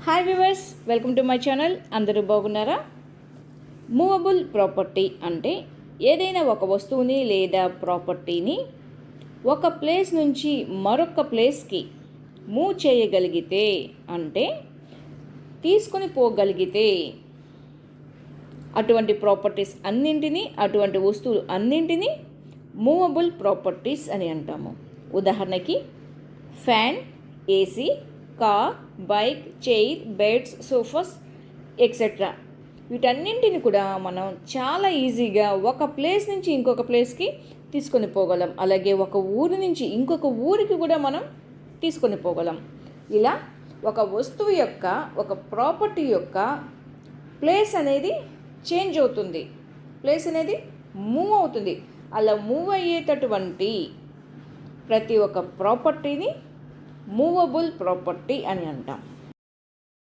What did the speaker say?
Hi viewers, welcome to my channel. అందరూ బాగున్నారా? Movable property అంటే ఏదైనా ఒక వస్తువుని లేదా ప్రాపర్టీని ఒక ప్లేస్ నుంచి మరొక ప్లేస్కి మూవ్ చేయగలిగితే, అంటే తీసుకొని పోగలిగితే అటువంటి ప్రాపర్టీస్ అన్నింటినీ, అటువంటి వస్తువులు అన్నింటినీ మూవబుల్ ప్రాపర్టీస్ అని అంటాము. ఉదాహరణకి fan, AC, car, bike, chair, beds, sofas etcetera. వీటన్నింటిని కూడా మనం చాలా ఈజీగా ఒక ప్లేస్ నుంచి ఇంకొక ప్లేస్కి తీసుకొని పోగలం. అలాగే ఒక ఊరి నుంచి ఇంకొక ఊరికి కూడా మనం తీసుకొని పోగలం. ఇలా ఒక వస్తువు యొక్క, ఒక ప్రాపర్టీ యొక్క ప్లేస్ అనేది చేంజ్ అవుతుంది, ప్లేస్ అనేది మూవ్ అవుతుంది. అలా మూవ్ అయ్యేటటువంటి ప్రతి ఒక్క ప్రాపర్టీని మూవబుల్ ప్రాపర్టీ అని అంటాం.